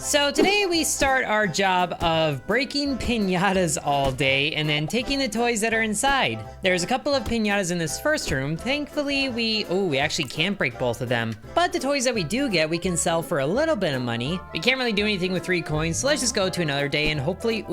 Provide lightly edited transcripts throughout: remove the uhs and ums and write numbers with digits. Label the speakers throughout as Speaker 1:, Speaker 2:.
Speaker 1: So today we start our job of breaking piñatas all day and then taking the toys that are inside. There's a couple of piñatas in this first room. Thankfully we actually can't break both of them. But the toys that we do get, we can sell for a little bit of money. We can't really do anything with 3 coins, so let's just go to another day and hopefully,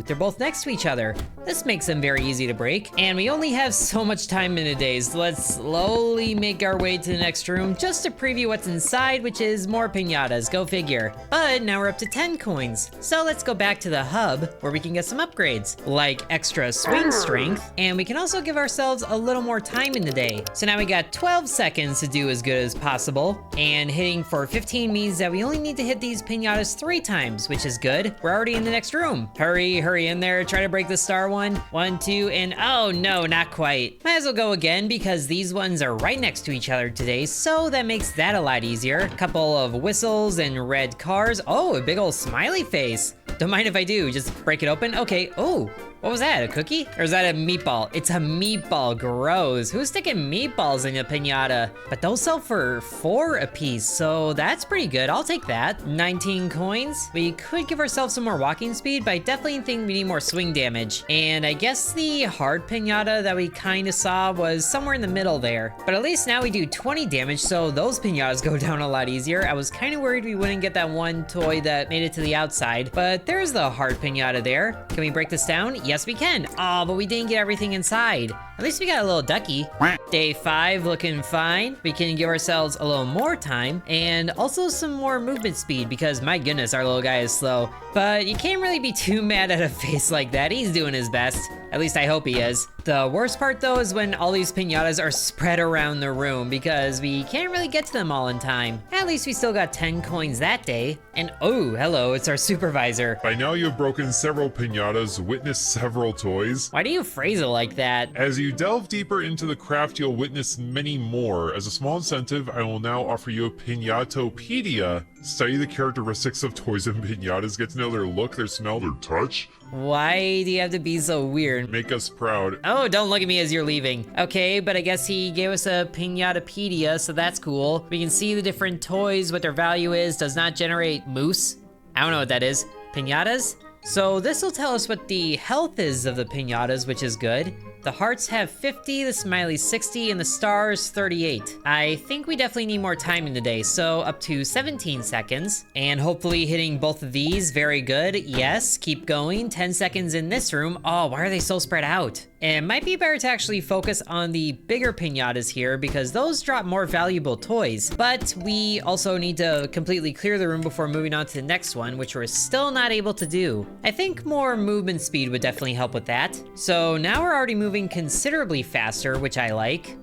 Speaker 1: they're both next to each other. This makes them very easy to break. And we only have so much time in a day, so let's slowly make our way to the next room just to preview what's inside, which is more piñatas, go figure. But now we're up to 10 coins. So let's go back to the hub where we can get some upgrades, like extra swing strength, and we can also give ourselves a little more time in the day. So now we got 12 seconds to do as good as possible, and hitting for 15 means that we only need to hit these piñatas 3 times, which is good. We're already in the next room. Hurry in there, try to break the star one. 1, 2, and oh no, not quite. Might as well go again because these ones are right next to each other today, so that makes that a lot easier. Couple of whistles and red cars. Oh, a big old smiley face. Don't mind if I do, just break it open. Okay, what was that, a cookie? Or is that a meatball? It's a meatball, gross. Who's sticking meatballs in a piñata? But those sell for 4 a piece, so that's pretty good, I'll take that. 19 coins. We could give ourselves some more walking speed, but I definitely think we need more swing damage. And I guess the hard piñata that we kinda saw was somewhere in the middle there. But at least now we do 20 damage, so those piñatas go down a lot easier. I was kinda worried we wouldn't get that one toy that made it to the outside, but there's the hard piñata there. Can we break this down? Yes, we can. Oh, but we didn't get everything inside. At least we got a little ducky. Day 5 looking fine. We can give ourselves a little more time and also some more movement speed because my goodness, our little guy is slow. But you can't really be too mad at a face like that. He's doing his best. At least I hope he is. The worst part though is when all these piñatas are spread around the room because we can't really get to them all in time. At least we still got 10 coins that day. And oh, hello, it's our supervisor.
Speaker 2: By now you've broken several piñatas, witnessed several toys.
Speaker 1: Why do you phrase it like that?
Speaker 2: As you delve deeper into the craft, you'll witness many more. As a small incentive, I will now offer you a Piñatopedia. Study the characteristics of toys and piñatas, get to know their look, their smell, their touch.
Speaker 1: Why do you have to be so weird?
Speaker 2: Make us proud.
Speaker 1: Oh, don't look at me as you're leaving. Okay, but I guess he gave us a Piñatapedia, so that's cool. We can see the different toys, what their value is, does not generate moose. I don't know what that is. Piñatas? So this will tell us what the health is of the piñatas, which is good. The hearts have 50, the smileys 60, and the stars 38. I think we definitely need more time in the day, so up to 17 seconds. And hopefully hitting both of these, very good. Yes, keep going, 10 seconds in this room. Oh, why are they so spread out? It might be better to actually focus on the bigger piñatas here because those drop more valuable toys. But we also need to completely clear the room before moving on to the next one, which we're still not able to do. I think more movement speed would definitely help with that. So now we're already moving considerably faster, which I like.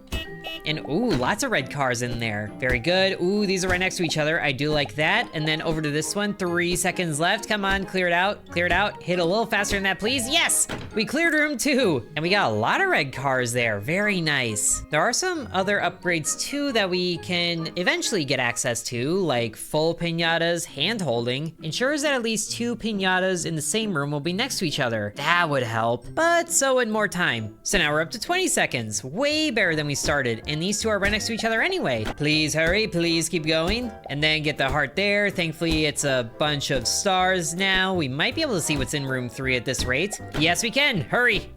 Speaker 1: And lots of red cars in there. Very good. These are right next to each other. I do like that. And then over to this one, 3 seconds left. Come on, clear it out, clear it out. Hit a little faster than that, please. Yes, we cleared room 2. And we got a lot of red cars there. Very nice. There are some other upgrades too that we can eventually get access to, like full piñatas, hand holding. Ensures that at least 2 piñatas in the same room will be next to each other. That would help, but so would more time. So now we're up to 20 seconds. Way better than we started. And these 2 are right next to each other anyway. Please hurry, please keep going. And then get the heart there. Thankfully, it's a bunch of stars now. We might be able to see what's in room 3 at this rate. Yes, we can. Hurry,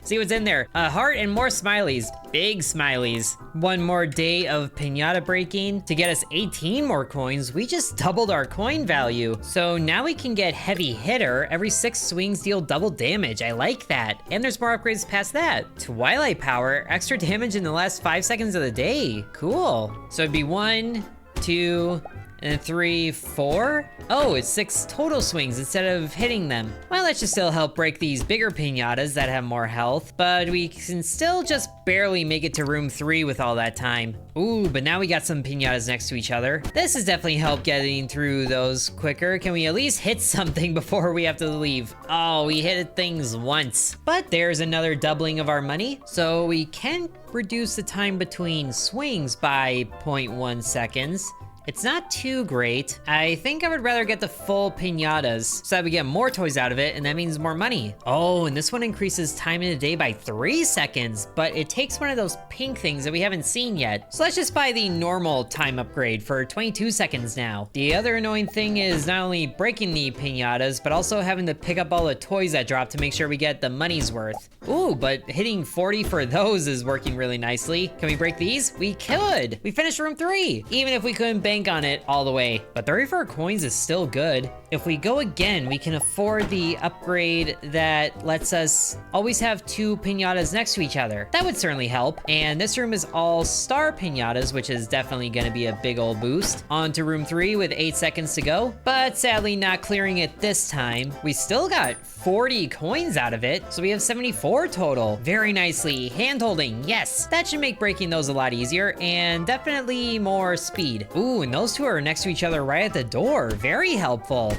Speaker 1: see what's in there. A heart and more smileys. Big smileys. One more day of piñata breaking. To get us 18 more coins, we just doubled our coin value. So now we can get heavy hitter. Every 6 swings deal double damage. I like that. And there's more upgrades past that. Twilight power, extra damage in the last 5 seconds of the day. Cool. So it'd be 1, 2, and then 3, 4. Oh, it's 6 total swings instead of hitting them. Well, that should still help break these bigger piñatas that have more health, but we can still just barely make it to room 3 with all that time. But now we got some piñatas next to each other. This has definitely helped getting through those quicker. Can we at least hit something before we have to leave? Oh, we hit things once. But there's another doubling of our money, so we can reduce the time between swings by 0.1 seconds. It's not too great. I think I would rather get the full piñatas so that we get more toys out of it, and that means more money. Oh, and this one increases time in a day by 3 seconds, but it takes one of those pink things that we haven't seen yet. So let's just buy the normal time upgrade for 22 seconds now. The other annoying thing is not only breaking the piñatas, but also having to pick up all the toys that drop to make sure we get the money's worth. Ooh, but hitting 40 for those is working really nicely. Can we break these? We could. We finished room 3, even if we couldn't bank on it all the way. But 34 coins is still good. If we go again, we can afford the upgrade that lets us always have 2 piñatas next to each other. That would certainly help. And this room is all star piñatas, which is definitely gonna be a big old boost. On to room 3 with 8 seconds to go, but sadly not clearing it this time. We still got 40 coins out of it, so we have 74 total. Very nicely. Hand holding, yes. That should make breaking those a lot easier, and definitely more speed. Ooh, and those two are next to each other right at the door. Very helpful.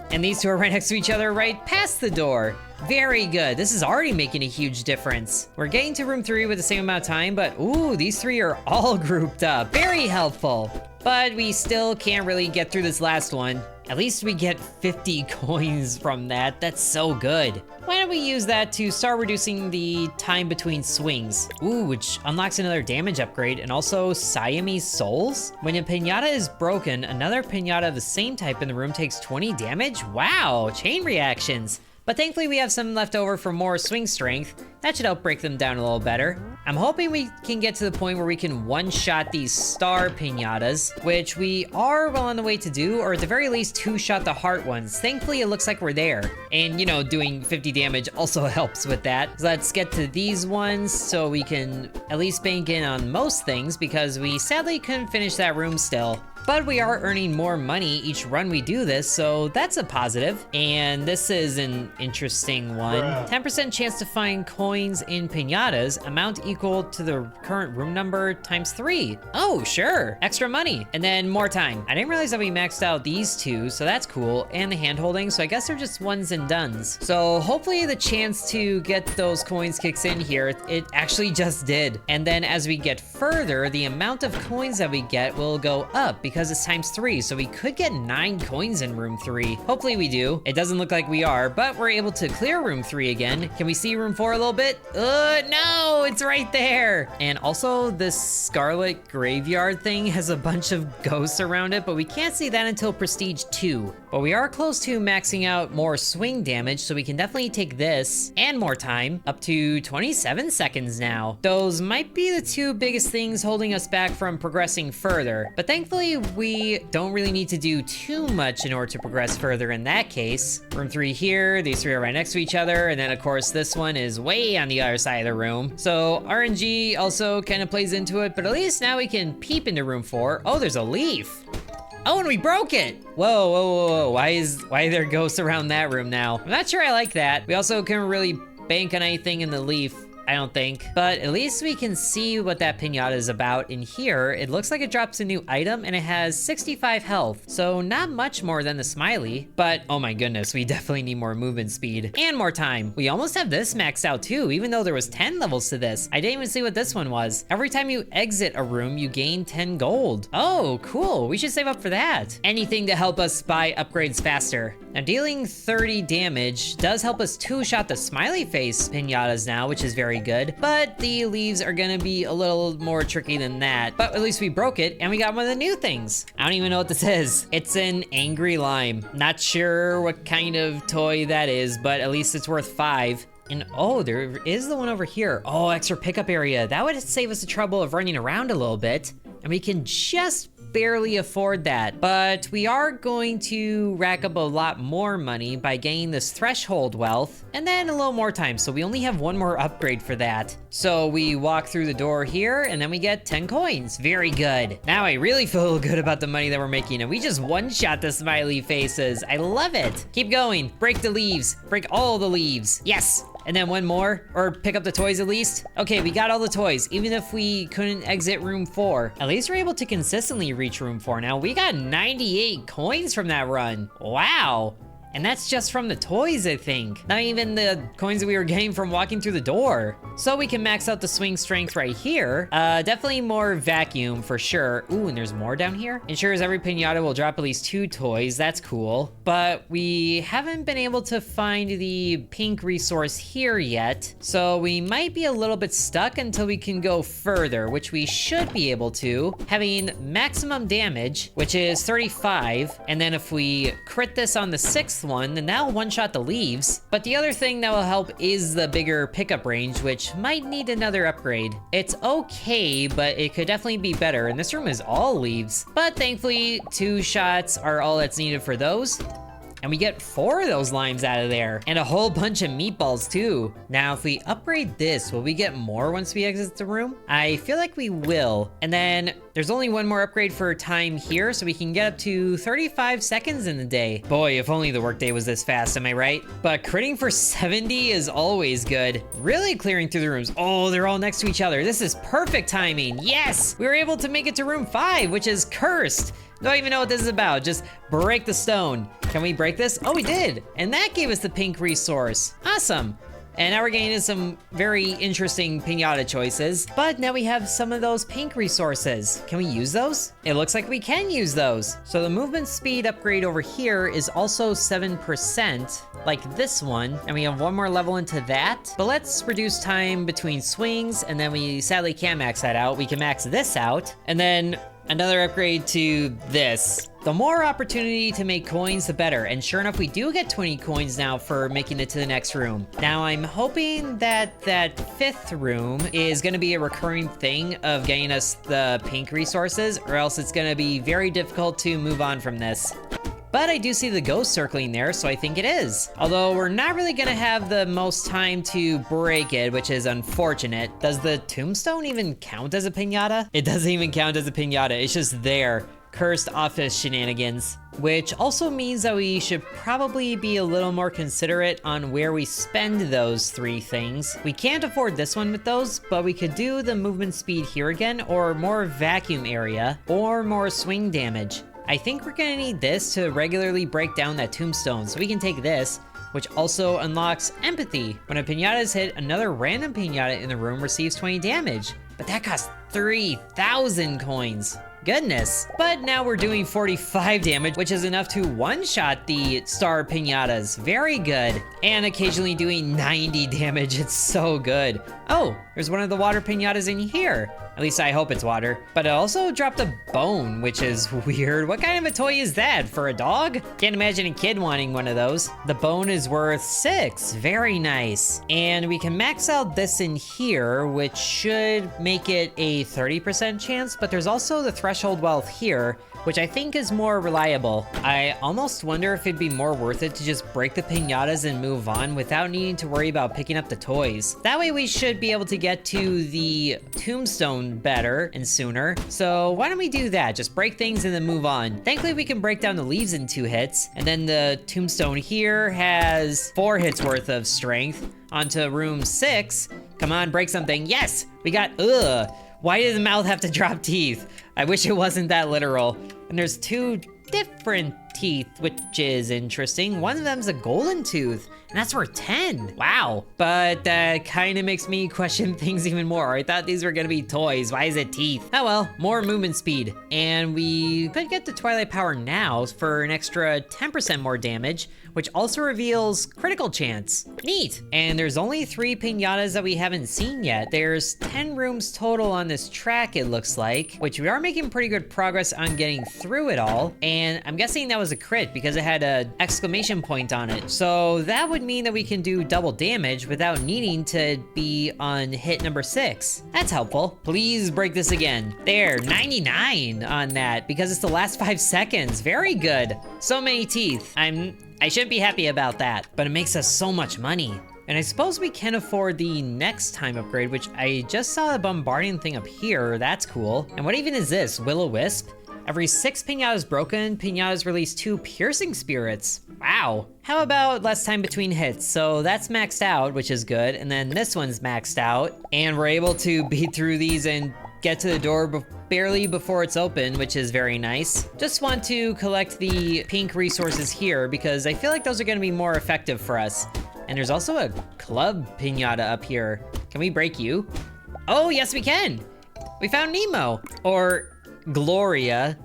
Speaker 1: And these two are right next to each other right past the door. Very good. This is already making a huge difference. We're getting to room 3 with the same amount of time, but ooh, these 3 are all grouped up. Very helpful. But we still can't really get through this last one. At least we get 50 coins from that. That's so good. Why don't we use that to start reducing the time between swings? Ooh, which unlocks another damage upgrade, and also Siamese souls? When a piñata is broken, another piñata of the same type in the room takes 20 damage? Wow, chain reactions. But thankfully we have some left over for more swing strength. That should help break them down a little better. I'm hoping we can get to the point where we can one-shot these star piñatas, which we are well on the way to do, or at the very least two-shot the heart ones. Thankfully it looks like we're there. And you know, doing 50 damage also helps with that. So let's get to these ones so we can at least bank in on most things, because we sadly couldn't finish that room still. But we are earning more money each run we do this, so that's a positive. And this is an interesting one. 10% chance to find coins in piñatas, amount equal to the current room number times 3. Oh, sure, extra money. And then more time. I didn't realize that we maxed out these two, so that's cool. And the hand holding, so I guess they're just ones and dones. So hopefully the chance to get those coins kicks in here. It actually just did. And then as we get further, the amount of coins that we get will go up, because it's times 3, so we could get 9 coins in room 3. Hopefully we do. It doesn't look like we are, but we're able to clear room 3 again. Can we see room 4 a little bit? No, it's right there. And also this Scarlet Graveyard thing has a bunch of ghosts around it, but we can't see that until Prestige 2. But we are close to maxing out more swing damage, so we can definitely take this and more time, up to 27 seconds now. Those might be the 2 biggest things holding us back from progressing further, but thankfully we don't really need to do too much in order to progress further in that case. Room 3 here, these 3 are right next to each other, and then of course this one is way on the other side of the room. So RNG also kind of plays into it, but at least now we can peep into room 4. Oh, there's a leaf. Oh, and we broke it! Whoa. Why are there ghosts around that room now? I'm not sure I like that. We also couldn't really bank on anything in the leaf, I don't think. But at least we can see what that piñata is about in here. It looks like it drops a new item and it has 65 health. So not much more than the smiley, but oh my goodness, we definitely need more movement speed and more time. We almost have this maxed out too, even though there was 10 levels to this. I didn't even see what this one was. Every time you exit a room, you gain 10 gold. Oh, cool. We should save up for that. Anything to help us buy upgrades faster. Now dealing 30 damage does help us two-shot the smiley face piñatas now, which is very good, but the leaves are gonna be a little more tricky than that. But at least we broke it and we got one of the new things. I don't even know what this is. It's an angry lime. Not sure what kind of toy that is, but at least it's worth 5. And oh, there is the one over here. Oh, extra pickup area. That would save us the trouble of running around a little bit. And we can just barely afford that, but we are going to rack up a lot more money by gaining this threshold wealth and then a little more time, so we only have one more upgrade for that. So we walk through the door here and then we get 10 coins. Very good. Now I really feel good about the money that we're making, and we just one-shot the smiley faces. I love it. Keep going. Break the leaves. Break all the leaves. Yes. And then one more, or pick up the toys at least. Okay, we got all the toys, even if we couldn't exit room 4. At least we're able to consistently reach room 4 now. We got 98 coins from that run. Wow. And that's just from the toys, I think. Not even the coins that we were getting from walking through the door. So we can max out the swing strength right here. Definitely more vacuum for sure. Ooh, and there's more down here. Ensures every piñata will drop at least 2 toys. That's cool. But we haven't been able to find the pink resource here yet. So we might be a little bit stuck until we can go further, which we should be able to. Having maximum damage, which is 35. And then if we crit this on the 6th one, then that'll one-shot the leaves. But the other thing that will help is the bigger pickup range, which might need another upgrade. It's okay, but it could definitely be better. And this room is all leaves. But thankfully, 2 shots are all that's needed for those. And we get 4 of those limes out of there. And a whole bunch of meatballs too. Now, if we upgrade this, will we get more once we exit the room? I feel like we will. And then there's only 1 more upgrade for time here, so we can get up to 35 seconds in the day. Boy, if only the workday was this fast, am I right? But critting for 70 is always good. Really clearing through the rooms. Oh, they're all next to each other. This is perfect timing. Yes, we were able to make it to room 5, which is cursed. Don't even know what this is about. Just break the stone. Can we break this? Oh, we did. And that gave us the pink resource. Awesome. And now we're getting into some very interesting piñata choices. But now we have some of those pink resources. Can we use those? It looks like we can use those. So the movement speed upgrade over here is also 7%, like this one. And we have 1 more level into that. But let's reduce time between swings. And then we sadly can't max that out. We can max this out. And then another upgrade to this. The more opportunity to make coins, the better. And sure enough, we do get 20 coins now for making it to the next room. Now, I'm hoping that that 5th room is gonna be a recurring thing of getting us the pink resources, or else it's gonna be very difficult to move on from this. But I do see the ghost circling there, so I think it is. Although we're not really gonna have the most time to break it, which is unfortunate. Does the tombstone even count as a piñata? It doesn't even count as a piñata, it's just there. Cursed office shenanigans. Which also means that we should probably be a little more considerate on where we spend those 3 things. We can't afford this one with those, but we could do the movement speed here again, or more vacuum area, or more swing damage. I think we're gonna need this to regularly break down that tombstone, so we can take this, which also unlocks empathy. When a piñata is hit, another random piñata in the room receives 20 damage. But that costs 3,000 coins. Goodness. But now we're doing 45 damage, which is enough to one-shot the star piñatas. Very good. And occasionally doing 90 damage. It's so good. Oh, there's one of the water piñatas in here. At least I hope it's water. But it also dropped a bone, which is weird. What kind of a toy is that? For a dog? Can't imagine a kid wanting one of those. The bone is worth 6. Very nice. And we can max out this in here, which should make it a 30% chance. But there's also the threshold wealth here, which I think is more reliable. I almost wonder if it'd be more worth it to just break the piñatas and move on without needing to worry about picking up the toys. That way we should be able to get to the tombstone better and sooner. So why don't we do that? Just break things and then move on. Thankfully we can break down the leaves in 2 hits. And then the tombstone here has 4 hits worth of strength. Onto room 6. Come on, break something. Yes, we got, why did the mouth have to drop teeth? I wish it wasn't that literal. And there's 2 different teeth, which is interesting. One of them's a golden tooth, and that's worth 10. Wow. But that kind of makes me question things even more. I thought these were gonna be toys. Why is it teeth? Oh well, more movement speed. And we could get the Twilight Power now for an extra 10% more damage, which also reveals critical chance. Neat. And there's only 3 piñatas that we haven't seen yet. There's 10 rooms total on this track, it looks like, which we are making pretty good progress on getting through it all. And I'm guessing that was a crit because it had an exclamation point on it. So that would mean that we can do double damage without needing to be on hit number 6. That's helpful. Please break this again. There, 99 on that because it's the last 5 seconds. Very good. So many teeth. I shouldn't be happy about that, but it makes us so much money. And I suppose we can afford the next time upgrade, which I just saw a bombarding thing up here. That's cool. And what even is this? Will-O-Wisp? Every 6 piñatas broken, piñatas release 2 piercing spirits. Wow. How about less time between hits? So that's maxed out, which is good. And then this one's maxed out. And we're able to beat through these and get to the door barely before it's open, which is very nice. Just want to collect the pink resources here because I feel like those are gonna be more effective for us. And there's also a club piñata up here. Can we break you? Oh, yes we can. We found Nemo, or Gloria.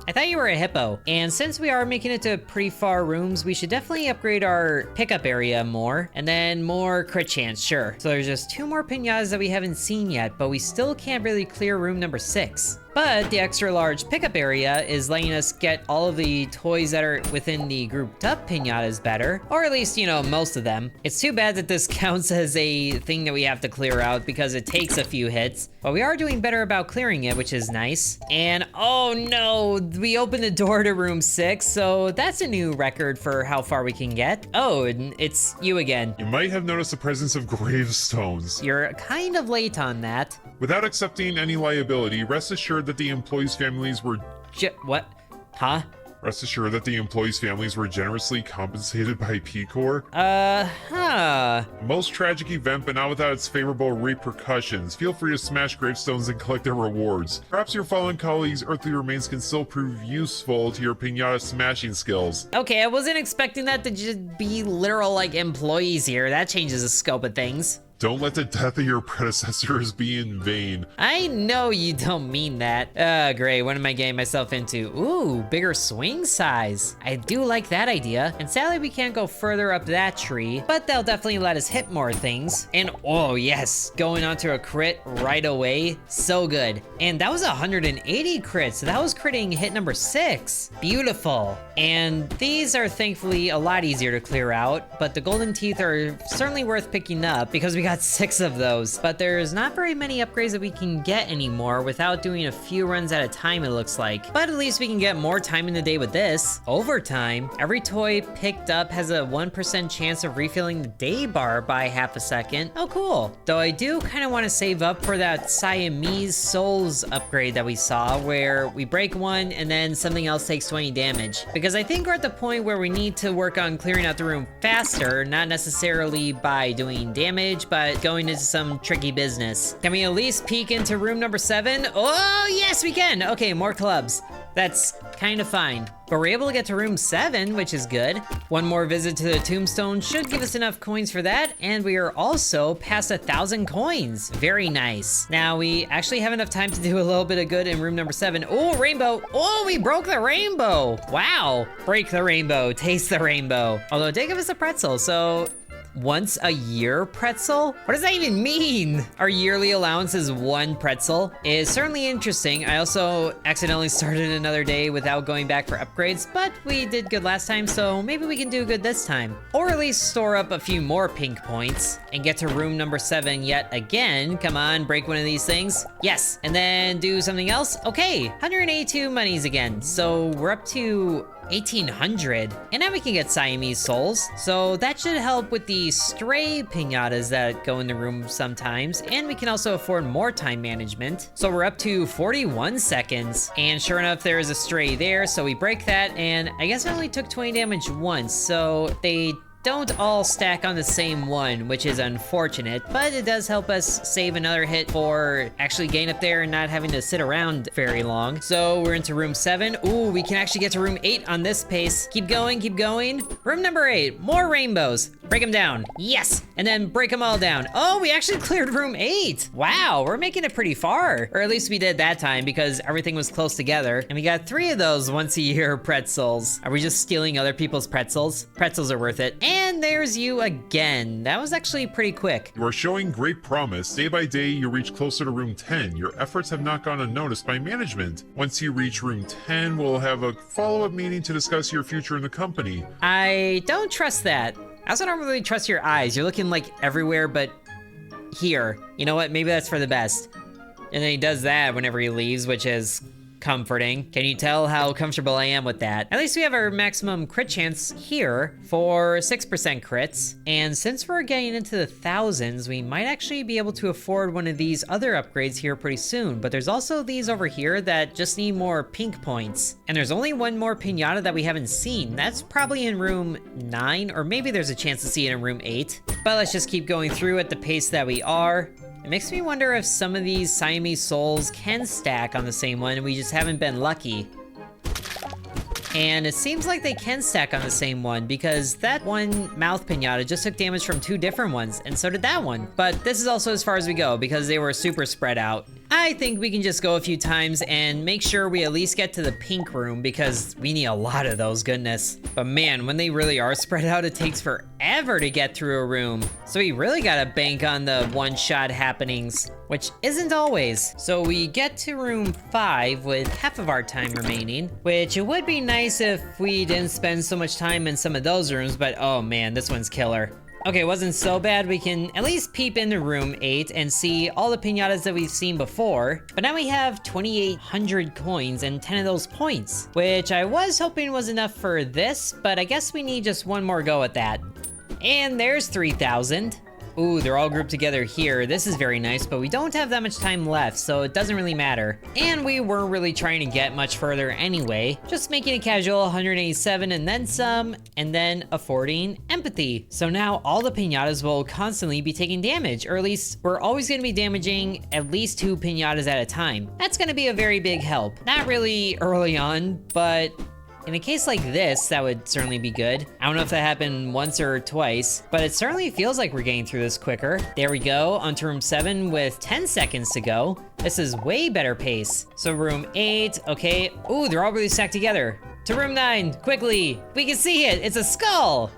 Speaker 1: I thought you were a hippo. And since we are making it to pretty far rooms, we should definitely upgrade our pickup area more. And then more crit chance, sure. So there's just 2 more piñatas that we haven't seen yet, but we still can't really clear room number 6. But the extra large pickup area is letting us get all of the toys that are within the grouped up piñatas better, or at least, you know, most of them. It's too bad that this counts as a thing that we have to clear out because it takes a few hits, but we are doing better about clearing it, which is nice. And oh no, we opened the door to room 6, so that's a new record for how far we can get. Oh, and it's you again.
Speaker 2: You might have noticed the presence of gravestones.
Speaker 1: You're kind of late on that.
Speaker 2: Without accepting any liability, rest assured that the employees' families were...
Speaker 1: What? Huh?
Speaker 2: Rest assured that the employees' families were generously compensated by P-Corps.
Speaker 1: Huh.
Speaker 2: A most tragic event, but not without its favorable repercussions. Feel free to smash gravestones and collect their rewards. Perhaps your fallen colleagues' earthly remains can still prove useful to your piñata smashing skills.
Speaker 1: Okay, I wasn't expecting that to just be literal, like, employees here. That changes the scope of things.
Speaker 2: Don't let the death of your predecessors be in vain.
Speaker 1: I know you don't mean that. Great, what am I getting myself into? Ooh, bigger swing size. I do like that idea. And sadly, we can't go further up that tree, but they'll definitely let us hit more things. And oh yes, going onto a crit right away, so good. And that was 180 crits, so that was critting hit number 6. Beautiful. And these are thankfully a lot easier to clear out, but the golden teeth are certainly worth picking up because we got 6 of those, but there's not very many upgrades that we can get anymore without doing a few runs at a time, it looks like. But at least we can get more time in the day with this. Overtime, every toy picked up has a 1% chance of refilling the day bar by half a second. Oh, cool. Though I do kind of want to save up for that Siamese Souls upgrade that we saw, where we break one and then something else takes 20 damage. Because I think we're at the point where we need to work on clearing out the room faster, not necessarily by doing damage, but going into some tricky business. Can we at least peek into room number 7? Oh, yes, we can. Okay, more clubs. That's kind of fine. But we're able to get to room 7, which is good. One more visit to the tombstone should give us enough coins for that, and we are also past 1,000 coins. Very nice. Now, we actually have enough time to do a little bit of good in room number 7. Oh, rainbow. Oh, we broke the rainbow. Wow. Break the rainbow, taste the rainbow. Although it did give us a pretzel, so... Once a year pretzel? What does that even mean? Our yearly allowance is 1 pretzel. It is certainly interesting. I also accidentally started another day without going back for upgrades, but we did good last time, so maybe we can do good this time. Or at least store up a few more pink points and get to room number 7 yet again. Come on, break one of these things. Yes, and then do something else. Okay, 182 monies again. So we're up to 1,800, and now we can get Siamese Souls, so that should help with the stray piñatas that go in the room sometimes, and we can also afford more time management. So we're up to 41 seconds, and sure enough, there is a stray there, so we break that, and I guess I only took 20 damage once, so they don't all stack on the same one, which is unfortunate, but it does help us save another hit for actually getting up there and not having to sit around very long. So we're into room 7. Ooh, we can actually get to room 8 on this pace. Keep going, keep going. Room number 8, more rainbows. Break them down. Yes, and then break them all down. Oh, we actually cleared room 8. Wow, we're making it pretty far. Or at least we did that time because everything was close together. And we got 3 of those once a year pretzels. Are we just stealing other people's pretzels? Pretzels are worth it. And there's you again. That was actually pretty quick.
Speaker 2: You are showing great promise. Day by day, you reach closer to room 10. Your efforts have not gone unnoticed by management. Once you reach room 10, we'll have a follow-up meeting to discuss your future in the company.
Speaker 1: I don't trust that. I also don't really trust your eyes. You're looking like everywhere but here. You know what? Maybe that's for the best. And then he does that whenever he leaves, which is comforting. Can you tell how comfortable I am with that? At least we have our maximum crit chance here for 6% crits. And since we're getting into the thousands, we might actually be able to afford one of these other upgrades here pretty soon. But there's also these over here that just need more pink points. And there's only one more piñata that we haven't seen. That's probably in room 9, or maybe there's a chance to see it in room 8. But let's just keep going through at the pace that we are. It makes me wonder if some of these Siamese souls can stack on the same one and we just haven't been lucky. And it seems like they can stack on the same one because that one mouth piñata just took damage from 2 different ones, and so did that one. But this is also as far as we go because they were super spread out. I think we can just go a few times and make sure we at least get to the pink room because we need a lot of those, goodness. But man, when they really are spread out, it takes forever to get through a room. So we really gotta bank on the one-shot happenings, which isn't always. So we get to room 5 with half of our time remaining, which it would be nice if we didn't spend so much time in some of those rooms, but oh man, this one's killer. Okay, it wasn't so bad. We can at least peep into room 8 and see all the piñatas that we've seen before. But now we have 2,800 coins and 10 of those points, which I was hoping was enough for this, but I guess we need just one more go at that. And there's 3,000. Ooh, they're all grouped together here. This is very nice, but we don't have that much time left, so it doesn't really matter. And we weren't really trying to get much further anyway. Just making it casual, 187 and then some, and then affording empathy. So now all the piñatas will constantly be taking damage, or at least we're always gonna be damaging at least 2 piñatas at a time. That's gonna be a very big help. Not really early on, but in a case like this, that would certainly be good. I don't know if that happened once or twice, but it certainly feels like we're getting through this quicker. There we go, onto room 7 with 10 seconds to go. This is way better pace. So room 8, okay. Ooh, they're all really stacked together. To room 9, quickly. We can see it, it's a skull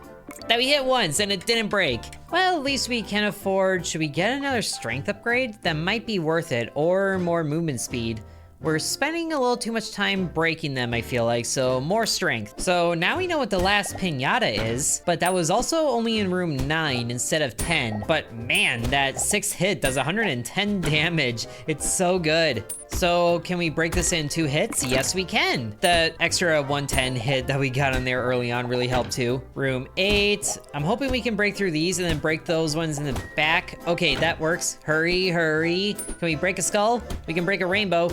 Speaker 1: that we hit once and it didn't break. Well, at least we can afford, should we get another strength upgrade? That might be worth it, or more movement speed. We're spending a little too much time breaking them, I feel like, so more strength. So now we know what the last piñata is, but that was also only in room 9 instead of 10. But man, that 6th hit does 110 damage. It's so good. So can we break this in 2 hits? Yes, we can. The extra 110 hit that we got on there early on really helped too. Room 8. I'm hoping we can break through these and then break those ones in the back. Okay, that works. Hurry, hurry. Can we break a skull? We can break a rainbow.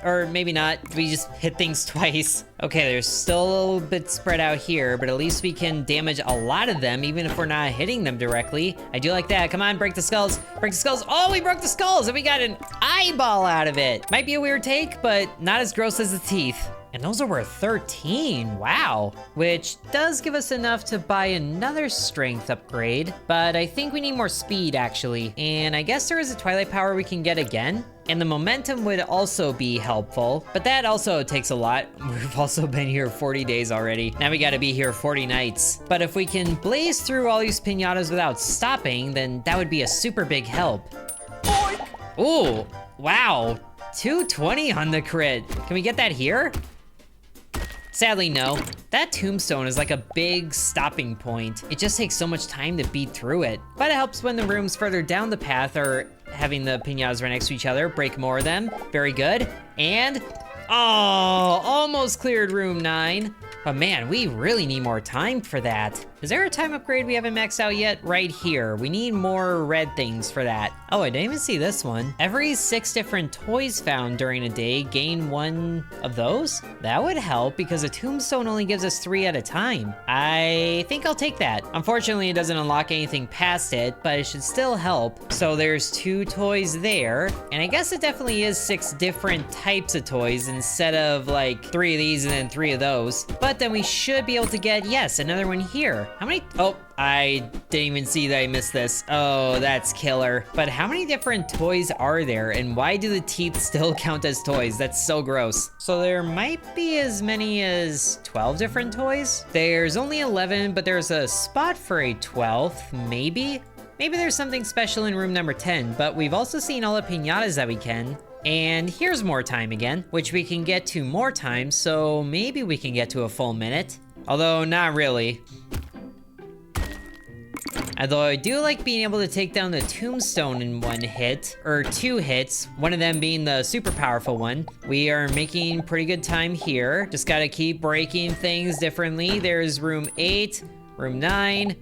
Speaker 1: Or maybe not, we just hit things twice. Okay, there's still a little bit spread out here, but at least we can damage a lot of them, even if we're not hitting them directly. I do like that. Come on, break the skulls. Break the skulls. Oh, we broke the skulls, and we got an eyeball out of it. Might be a weird take, but not as gross as the teeth. And those are worth 13, wow. Which does give us enough to buy another strength upgrade, but I think we need more speed, actually. And I guess there is a Twilight Power we can get again. And the momentum would also be helpful, but that also takes a lot. We've also been here 40 days already. Now we gotta be here 40 nights. But if we can blaze through all these piñatas without stopping, then that would be a super big help. Ooh, wow, 220 on the crit. Can we get that here? Sadly, no. That tombstone is like a big stopping point. It just takes so much time to beat through it. But it helps when the rooms further down the path are having the piñatas right next to each other. Break more of them. Very good. And, oh, almost cleared room 9. But man, we really need more time for that. Is there a time upgrade we haven't maxed out yet? Right here. We need more red things for that. Oh, I didn't even see this one. Every 6 different toys found during a day gain 1 of those? That would help because a tombstone only gives us 3 at a time. I think I'll take that. Unfortunately, it doesn't unlock anything past it, but it should still help. So there's 2 toys there, and I guess it definitely is 6 different types of toys instead of like 3 of these and then 3 of those. But then we should be able to get, yes, another one here. How many? Oh, I didn't even see that I missed this. Oh, that's killer. But how many different toys are there, and why do the teeth still count as toys? That's so gross. So there might be as many as 12 different toys. There's only 11, but there's a spot for a 12th, maybe? Maybe there's something special in room number 10, but we've also seen all the piñatas that we can. And here's more time again, which we can get to more times, so maybe we can get to a full minute. Although, not really. Although I do like being able to take down the tombstone in 1 hit, or 2 hits, one of them being the super powerful one. We are making pretty good time here. Just gotta keep breaking things differently. There's room 8, room 9.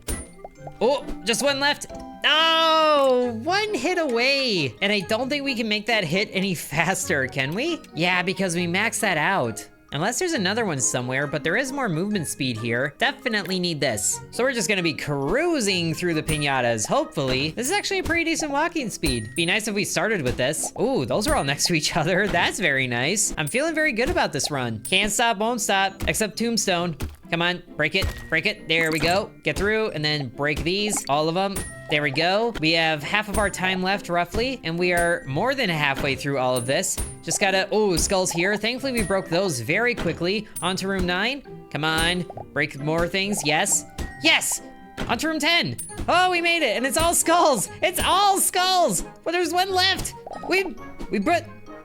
Speaker 1: Oh, just 1 left. Oh, 1 hit away. And I don't think we can make that hit any faster, can we? Yeah, because we maxed that out. Unless there's another one somewhere, but there is more movement speed here. Definitely need this. So we're just gonna be cruising through the piñatas, hopefully. This is actually a pretty decent walking speed. Be nice if we started with this. Ooh, those are all next to each other. That's very nice. I'm feeling very good about this run. Can't stop, won't stop, except Tombstone. Come on, break it, break it. There we go. Get through and then break these, all of them. There we go. We have half of our time left roughly, and we are more than halfway through all of this. Just gotta, oh, skulls here. Thankfully we broke those very quickly. On to room 9. Come on, break more things, yes. Yes! On to room 10. Oh, we made it, and it's all skulls. It's all skulls, but there's one left. We did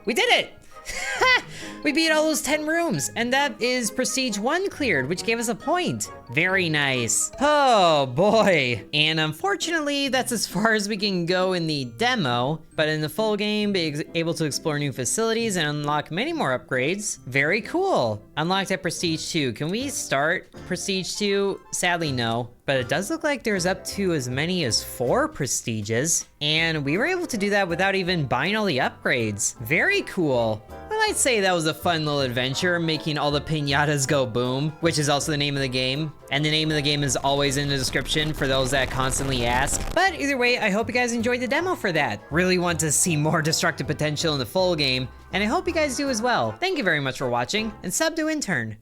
Speaker 1: it. We beat all those 10 rooms, and that is Prestige 1 cleared, which gave us a point. Very nice. Oh boy. And unfortunately, that's as far as we can go in the demo, but in the full game, be able to explore new facilities and unlock many more upgrades. Very cool. Unlocked at Prestige 2. Can we start Prestige 2? Sadly, no. But it does look like there's up to as many as 4 prestiges, and we were able to do that without even buying all the upgrades. Very cool. Well, I'd say that was a fun little adventure, making all the piñatas go boom, which is also the name of the game. And the name of the game is always in the description for those that constantly ask. But either way, I hope you guys enjoyed the demo for that. Really want to see more destructive potential in the full game, and I hope you guys do as well. Thank you very much for watching, and sub to Intern.